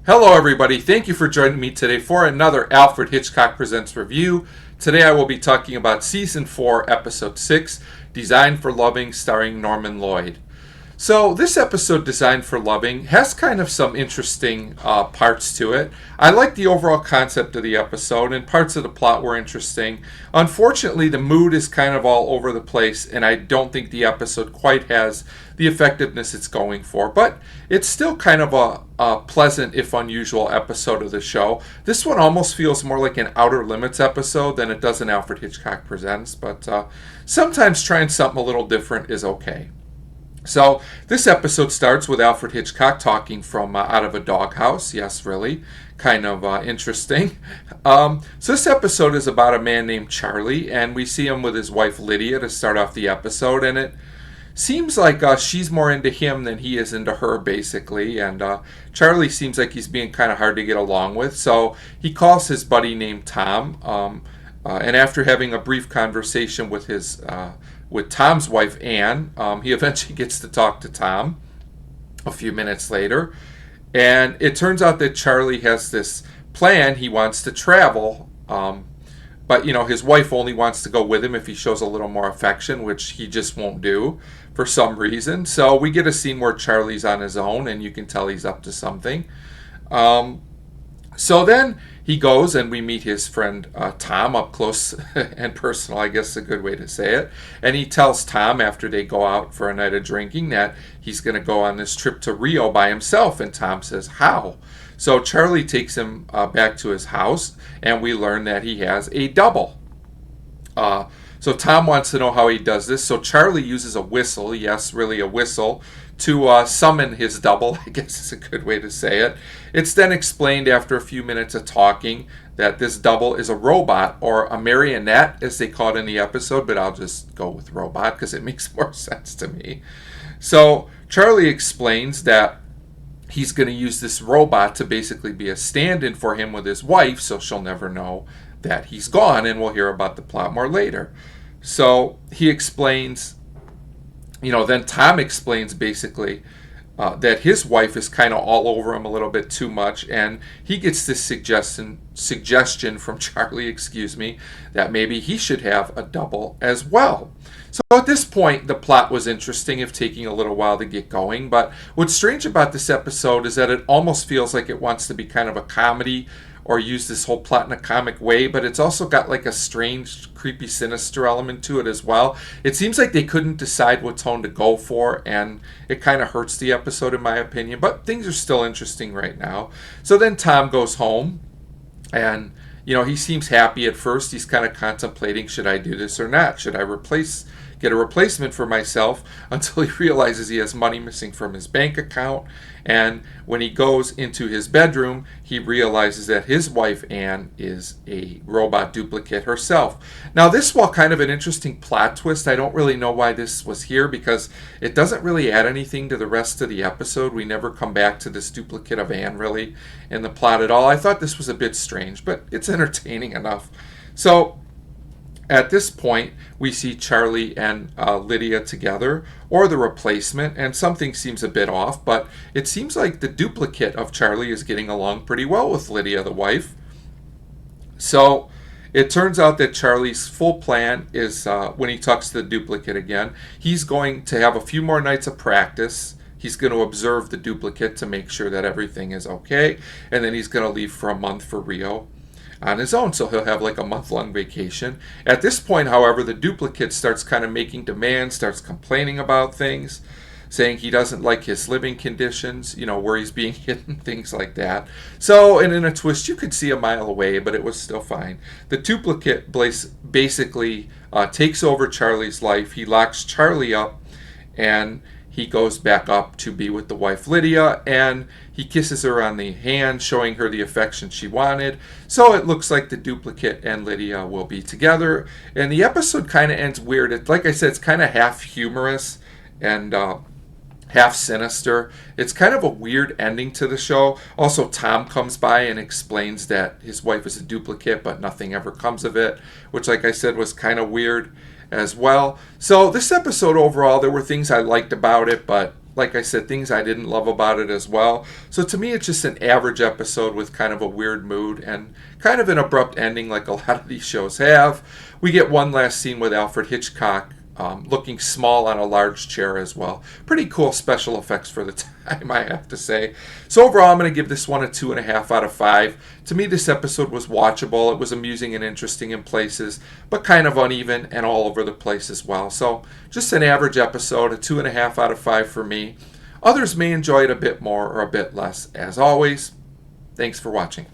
Hello, everybody. Thank you for joining me today for another Alfred Hitchcock Presents review. Today I will be talking about Season 4, Episode 6, Designed for Loving, starring Norman Lloyd. So, this episode, Designed for Loving, has kind of some interesting parts to it. I like the overall concept of the episode, and parts of the plot were interesting. Unfortunately, the mood is kind of all over the place, and I don't think the episode quite has the effectiveness it's going for. But it's still kind of a pleasant, if unusual, episode of the show. This one almost feels more like an Outer Limits episode than it does an Alfred Hitchcock Presents, but sometimes trying something a little different is okay. So, this episode starts with Alfred Hitchcock talking from out of a doghouse. Yes, really. Kind of interesting. So, this episode is about a man named Charlie, and we see him with his wife Lydia to start off the episode, and it seems like she's more into him than he is into her, basically. And Charlie seems like he's being kind of hard to get along with, so he calls his buddy named Tom. And after having a brief conversation with Tom's wife Anne, he eventually gets to talk to Tom a few minutes later, and it turns out that Charlie has this plan. He wants to travel, but his wife only wants to go with him if he shows a little more affection, which he just won't do for some reason. So we get a scene where Charlie's on his own, and you can tell he's up to something. So then he goes and we meet his friend Tom up close and personal, I guess is a good way to say it. And he tells Tom after they go out for a night of drinking that he's going to go on this trip to Rio by himself. And Tom says, how? So Charlie takes him back to his house, and we learn that he has a double. So Tom wants to know how he does this. So Charlie uses a whistle, yes, really a whistle, to summon his double, I guess is a good way to say it. It's then explained after a few minutes of talking that this double is a robot, or a marionette, as they call it in the episode, but I'll just go with robot because it makes more sense to me. So Charlie explains that he's going to use this robot to basically be a stand-in for him with his wife, so she'll never know that he's gone, and we'll hear about the plot more later. So he explains, then Tom explains basically that his wife is kind of all over him a little bit too much, and he gets this suggestion from Charlie, that maybe he should have a double as well. So at this point, the plot was interesting, if taking a little while to get going. But what's strange about this episode is that it almost feels like it wants to be kind of a comedy or use this whole plot in a comic way, but it's also got like a strange, creepy, sinister element to it as well. It seems like they couldn't decide what tone to go for, and it kind of hurts the episode in my opinion, but things are still interesting right now. So then Tom goes home, and he seems happy at first. He's kind of contemplating, should I do this or not? Should I get a replacement for myself, until he realizes he has money missing from his bank account. And when he goes into his bedroom, he realizes that his wife Anne is a robot duplicate herself. Now this, while kind of an interesting plot twist, I don't really know why this was here, because it doesn't really add anything to the rest of the episode. We never come back to this duplicate of Anne really in the plot at all. I thought this was a bit strange, but it's entertaining enough. So at this point, we see Charlie and Lydia together, or the replacement, and something seems a bit off, but it seems like the duplicate of Charlie is getting along pretty well with Lydia, the wife. So it turns out that Charlie's full plan is, when he talks to the duplicate again, he's going to have a few more nights of practice. He's going to observe the duplicate to make sure that everything is okay, and then he's going to leave for a month for Rio on his own, so he'll have like a month-long vacation. At this point, however, the duplicate starts kind of making demands, starts complaining about things, saying he doesn't like his living conditions, where he's being hidden, things like that. So, and in a twist, you could see a mile away, but it was still fine. The duplicate basically takes over Charlie's life. He locks Charlie up, and he goes back up to be with the wife Lydia, and he kisses her on the hand, showing her the affection she wanted. So it looks like the duplicate and Lydia will be together. And the episode kind of ends weird. Like I said, it's kind of half humorous and half sinister. It's kind of a weird ending to the show. Also, Tom comes by and explains that his wife is a duplicate, but nothing ever comes of it, which, like I said, was kind of weird as well. So this episode overall, there were things I liked about it, but like I said, things I didn't love about it as well. So to me, it's just an average episode with kind of a weird mood and kind of an abrupt ending, like a lot of these shows have. We get one last scene with Alfred Hitchcock looking small on a large chair as well. Pretty cool special effects for the time, I have to say. So overall, I'm going to give this one a 2.5 out of 5. To me, this episode was watchable. It was amusing and interesting in places, but kind of uneven and all over the place as well. So just an average episode, a 2.5 out of 5 for me. Others may enjoy it a bit more or a bit less. As always, thanks for watching.